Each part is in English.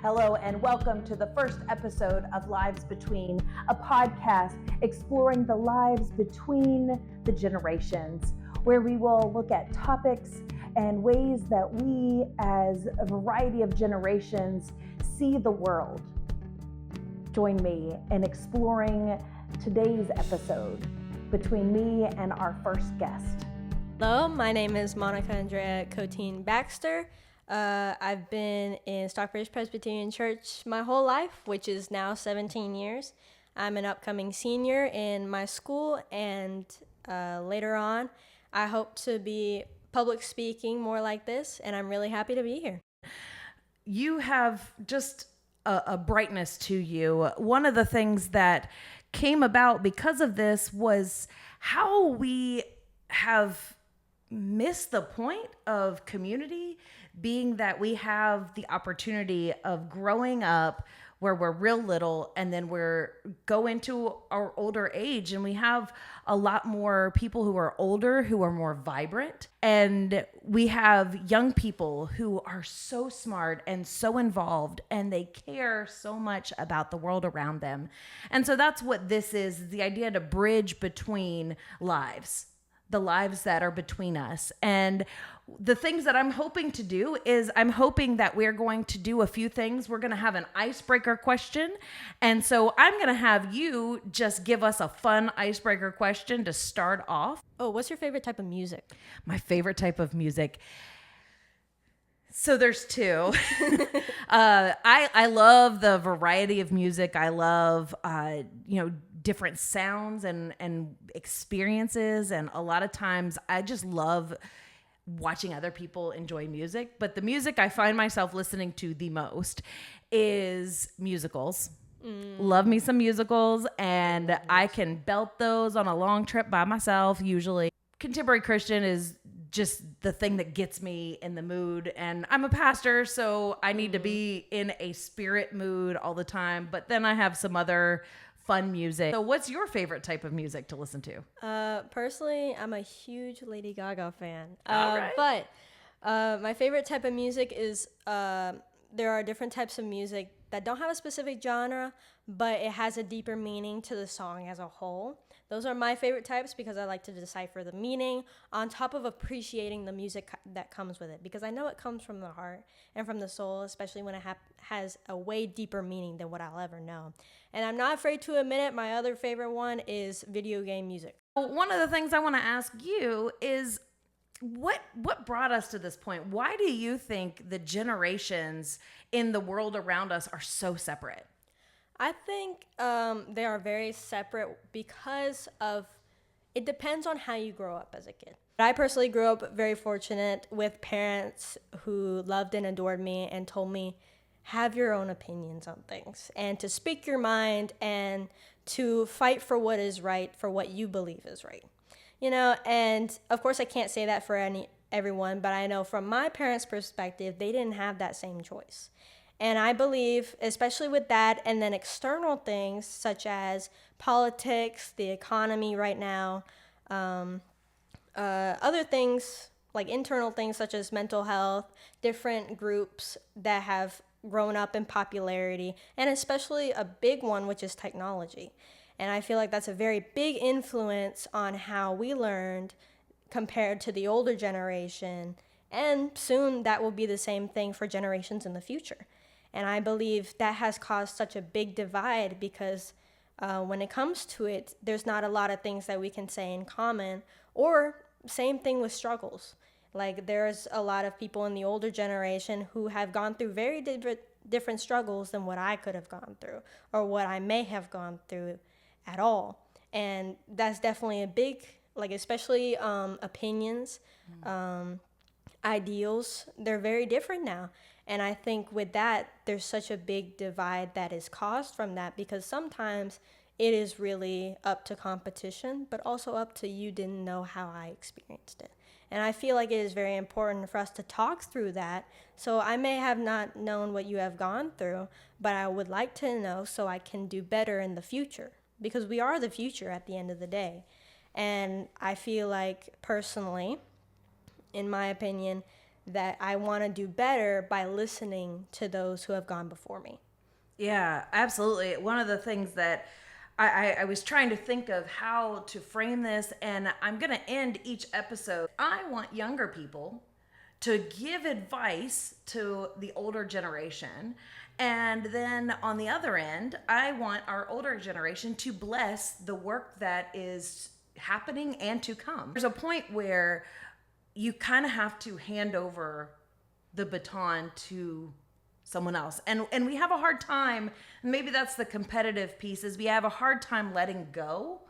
Hello and welcome to the first episode of Lives Between, a podcast exploring the lives between the generations, where we will look at topics and ways that we, as a variety of generations, see the world. Join me in exploring today's episode between me and our first guest. Hello, my name is Monica Andrea Baxter. I've been in Stockbridge Presbyterian Church my whole life, which is now 17 years. I'm an upcoming senior in my school, and later on, I hope to be public speaking more like this, and I'm really happy to be here. You have just a brightness to you. One of the things that came about because of this was how we have missed the point of community, being that we have the opportunity of growing up where we're real little and then we're go into our older age, and we have a lot more people who are older, who are more vibrant, and we have young people who are so smart and so involved, and they care so much about the world around them. And so that's what this is, the idea to bridge between lives, the lives that are between us. And the things that I'm hoping to do is I'm hoping that we're going to do a few things. We're going to have an icebreaker question. And so I'm going to have you just give us a fun icebreaker question to start off. Oh, what's your favorite type of music? My favorite type of music. So there's two. I love the variety of music. I love, different sounds and experiences. And a lot of times I just love watching other people enjoy music. But the music I find myself listening to the most is musicals. Love me some musicals, and I can belt those on a long trip by myself usually. Contemporary Christian is just the thing that gets me in the mood, and I'm a pastor, so I need to be in a spirit mood all the time. But then I have some other fun music. So what's your favorite type of music to listen to? Personally, I'm a huge Lady Gaga fan. All right. But my favorite type of music is there are different types of music that don't have a specific genre, but it has a deeper meaning to the song as a whole. Those are my favorite types because I like to decipher the meaning on top of appreciating the music that comes with it, because I know it comes from the heart and from the soul, especially when it has a way deeper meaning than what I'll ever know. And I'm not afraid to admit it, my other favorite one is video game music. One of the things I want to ask you is what brought us to this point? Why do you think the generations in the world around us are so separate? I think they are very separate because of, it depends on how you grow up as a kid. I personally grew up very fortunate with parents who loved and adored me and told me, have your own opinions on things and to speak your mind and to fight for what is right, for what you believe is right. And of course I can't say that for everyone, but I know from my parents' perspective, they didn't have that same choice. And I believe, especially with that, and then external things such as politics, the economy right now, other things like internal things such as mental health, different groups that have grown up in popularity, and especially a big one, which is technology. And I feel like that's a very big influence on how we learned compared to the older generation. And soon that will be the same thing for generations in the future. And I believe that has caused such a big divide because when it comes to it, there's not a lot of things that we can say in common, or same thing with struggles. Like there's a lot of people in the older generation who have gone through very different struggles than what I could have gone through or what I may have gone through at all. And that's definitely a big, especially opinions, ideals, they're very different now. And I think with that, there's such a big divide that is caused from that, because sometimes it is really up to competition, but also up to you didn't know how I experienced it. And I feel like it is very important for us to talk through that. So I may have not known what you have gone through, but I would like to know so I can do better in the future, because we are the future at the end of the day. And I feel like personally, in my opinion, that I want to do better by listening to those who have gone before me. Yeah, absolutely. One of the things that I was trying to think of how to frame this, and I'm going to end each episode. I want younger people to give advice to the older generation. And then on the other end, I want our older generation to bless the work that is happening and to come. There's a point where you kind of have to hand over the baton to someone else. And we have a hard time, maybe that's the competitive piece, is we have a hard time letting go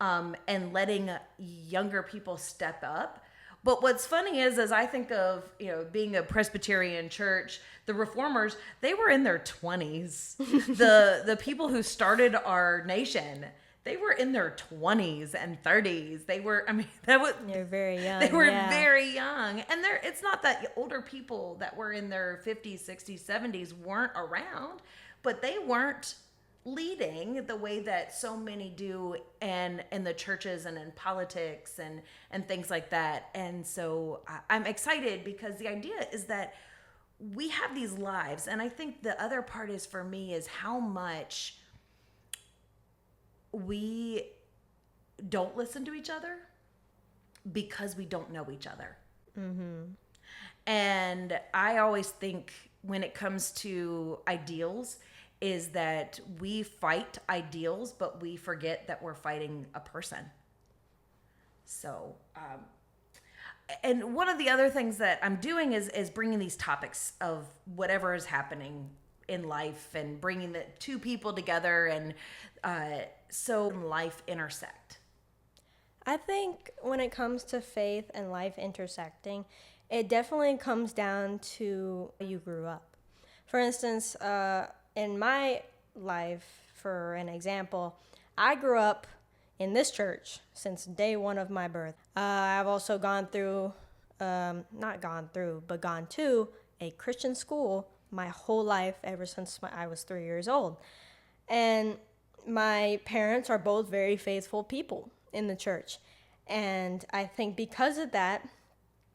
and letting younger people step up. But what's funny is, as I think of, being a Presbyterian church, the reformers, they were in their 20s. The people who started our nation, they were in their 20s and 30s. They're very young. They were very young. And it's not that older people that were in their 50s, 60s, 70s weren't around, but they weren't leading the way that so many do in the churches and in politics and things like that. And so I'm excited because the idea is that we have these lives. And I think the other part is, for me, is how much we don't listen to each other because we don't know each other. Mm-hmm. And I always think, when it comes to ideals, is that we fight ideals, but we forget that we're fighting a person. So, and one of the other things that I'm doing is bringing these topics of whatever is happening in life and bringing the two people together, and so life intersect. I think when it comes to faith and life intersecting, it definitely comes down to how you grew up. For instance, in my life, for an example, I grew up in this church since day one of my birth. I've also gone to a Christian school my whole life, ever since I was 3 years old. And my parents are both very faithful people in the church. And I think because of that,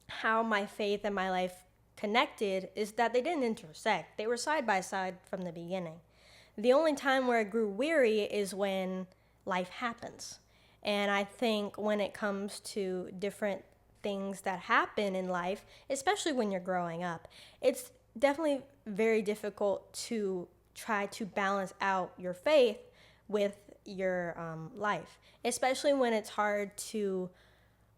how my faith and my life connected is that they didn't intersect. They were side by side from the beginning. The only time where I grew weary is when life happens. And I think when it comes to different things that happen in life, especially when you're growing up, it's definitely very difficult to try to balance out your faith with your life, especially when it's hard to,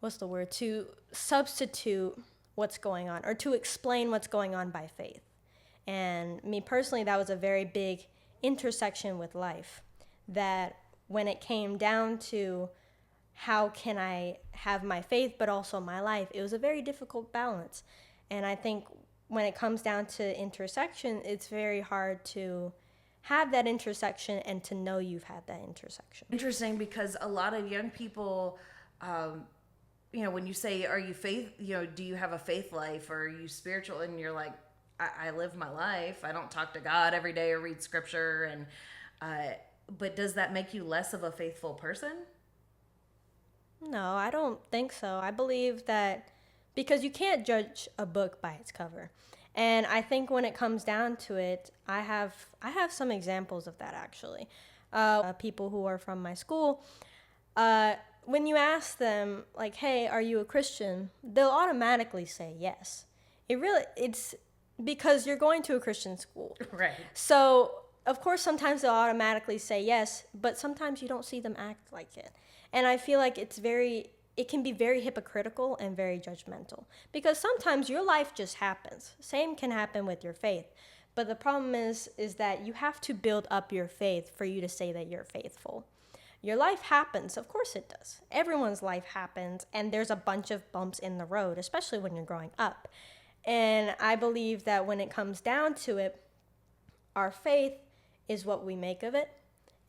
to substitute what's going on or to explain what's going on by faith. And me personally, that was a very big intersection with life, that when it came down to how can I have my faith but also my life, it was a very difficult balance. And I think when it comes down to intersection, it's very hard to have that intersection and to know you've had that intersection. Interesting, because a lot of young people, when you say, are you faith, do you have a faith life, or are you spiritual? And you're like, I live my life. I don't talk to God every day or read scripture. But does that make you less of a faithful person? No, I don't think so. I believe that because you can't judge a book by its cover. And I think when it comes down to it, I have some examples of that, actually. People who are from my school, when you ask them, like, hey, are you a Christian? They'll automatically say yes. It's because you're going to a Christian school. Right. So, of course, sometimes they'll automatically say yes, but sometimes you don't see them act like it. And I feel like it can be very hypocritical and very judgmental, because sometimes your life just happens. Same can happen with your faith. But the problem is that you have to build up your faith for you to say that you're faithful. Your life happens. Of course it does. Everyone's life happens, and there's a bunch of bumps in the road, especially when you're growing up. And I believe that when it comes down to it, our faith is what we make of it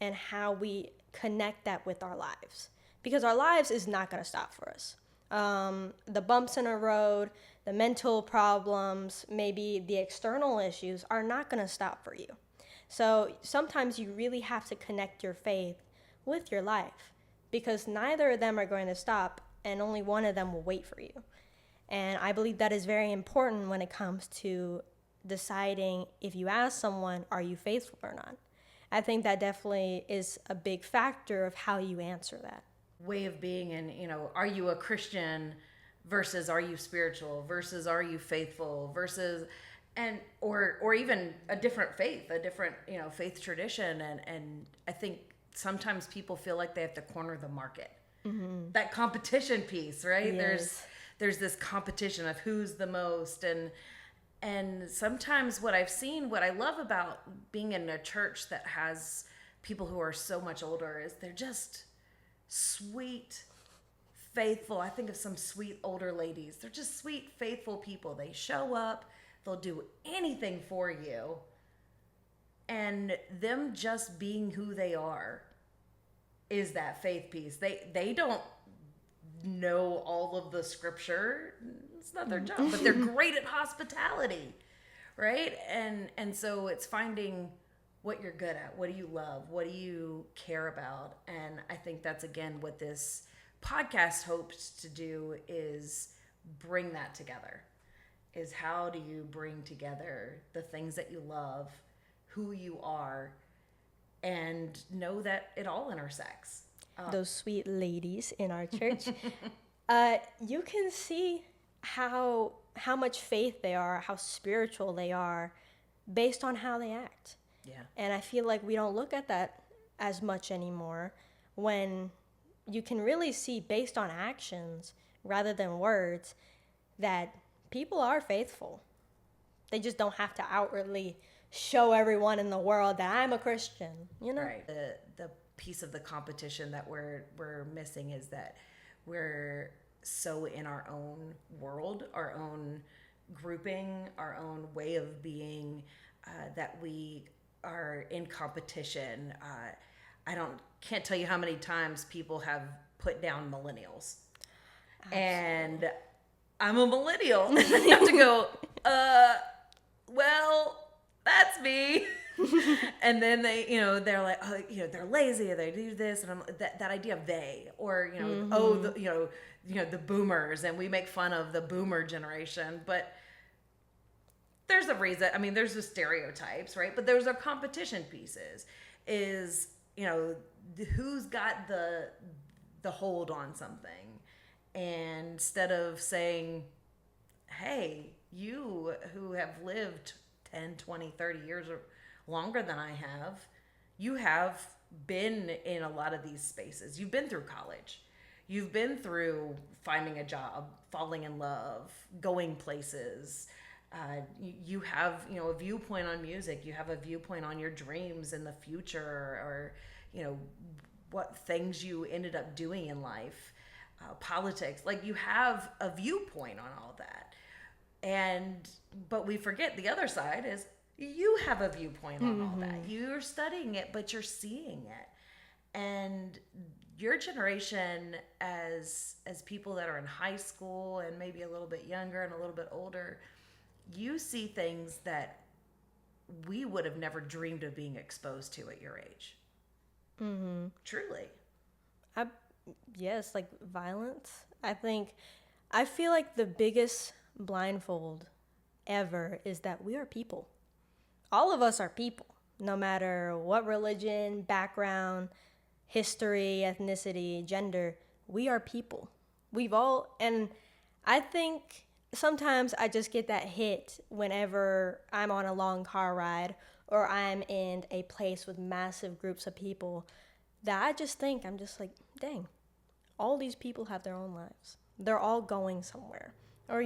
and how we connect that with our lives. Because our lives is not going to stop for us. The bumps in a road, the mental problems, maybe the external issues are not going to stop for you. So sometimes you really have to connect your faith with your life, because neither of them are going to stop and only one of them will wait for you. And I believe that is very important when it comes to deciding if you ask someone, are you faithful or not? I think that definitely is a big factor of how you answer that. Way of being, and are you a Christian versus are you spiritual versus are you faithful versus, and or even a different faith, a different faith tradition, and I think sometimes people feel like they have to corner the market. That competition piece, right? Yes. There's this competition of who's the most, and sometimes what I love about being in a church that has people who are so much older is they're just sweet, faithful. I think of some sweet older ladies. They're just sweet, faithful people. They show up, they'll do anything for you. And them just being who they are is that faith piece. They don't know all of the scripture. It's not their job, but they're great at hospitality, right? And so it's finding what you're good at. What do you love? What do you care about? And I think that's, again, what this podcast hopes to do, is bring that together. Is how do you bring together the things that you love, who you are, and know that it all intersects. Those sweet ladies in our church, you can see how much faith they are, how spiritual they are, based on how they act. Yeah. And I feel like we don't look at that as much anymore, when you can really see based on actions rather than words that people are faithful. They just don't have to outwardly show everyone in the world that I'm a Christian, Right. The piece of the competition that we're missing is that we're so in our own world, our own grouping, our own way of being, that we are in competition. Can't tell you how many times people have put down millennials. Absolutely. And I'm a millennial. You have to go, well, that's me. And then they're like, oh, they're lazy, or they do this, and that idea of they, or the boomers, and we make fun of the boomer generation, but there's a reason. I mean, there's the stereotypes, right? But there's our competition pieces. Is who's got the hold on something, and instead of saying, hey, you who have lived 10, 20, 30 years or longer than I have, you have been in a lot of these spaces. You've been through college. You've been through finding a job, falling in love, going places. You have, a viewpoint on music. You have a viewpoint on your dreams in the future, or, what things you ended up doing in life, politics. Like, you have a viewpoint on all that. But we forget the other side is you have a viewpoint on all that. You're studying it, but you're seeing it. And your generation, as people that are in high school and maybe a little bit younger and a little bit older, you see things that we would have never dreamed of being exposed to at your age. Truly. Yes, like violence. I feel like the biggest blindfold ever is that we are people. All of us are people, no matter what religion, background, history, ethnicity, gender. We are people. And I think sometimes I just get that hit whenever I'm on a long car ride or I'm in a place with massive groups of people, that I'm just like, dang, all these people have their own lives. They're all going somewhere. Or,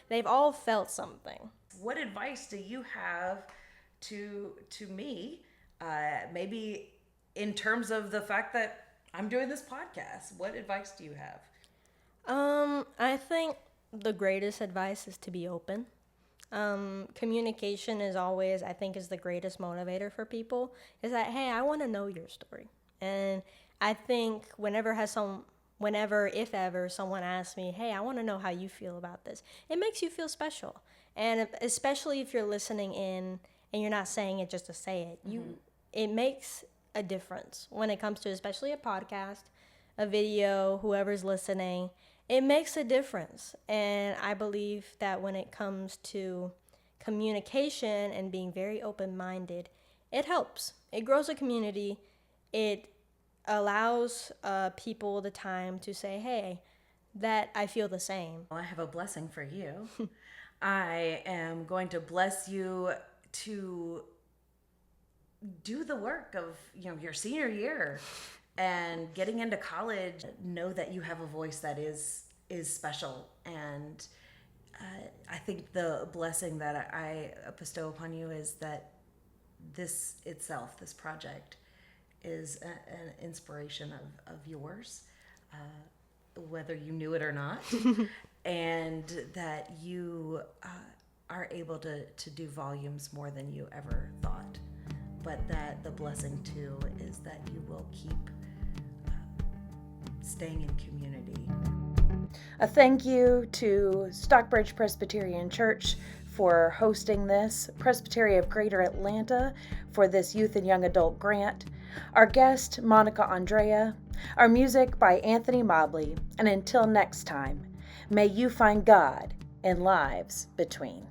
they've all felt something. What advice do you have to me, maybe in terms of the fact that I'm doing this podcast? What advice do you have? I think the greatest advice is to be open. Communication is always, I think, is the greatest motivator for people. Is that, hey, I want to know your story. And I think if ever someone asks me, hey, I want to know how you feel about this, it makes you feel special. And especially if you're listening in and you're not saying it just to say it, it makes a difference when it comes to especially a podcast, a video, whoever's listening. it makes a difference. And I believe that when it comes to communication and being very open-minded, it helps. It grows a community. It allows people the time to say, hey, that I feel the same. Well, I have a blessing for you. I am going to bless you to do the work of your senior year and getting into college. Know that you have a voice that is special, and I think the blessing that I bestow upon you is that this itself, this project, is an inspiration of yours, whether you knew it or not, and that you are able to do volumes more than you ever thought. But that the blessing too is that you will keep staying in community. A thank you to Stockbridge Presbyterian Church for hosting this, Presbytery of Greater Atlanta for this youth and young adult grant, our guest, Monica Andrea, our music by Anthony Mobley, and until next time, may you find God in Lives Between.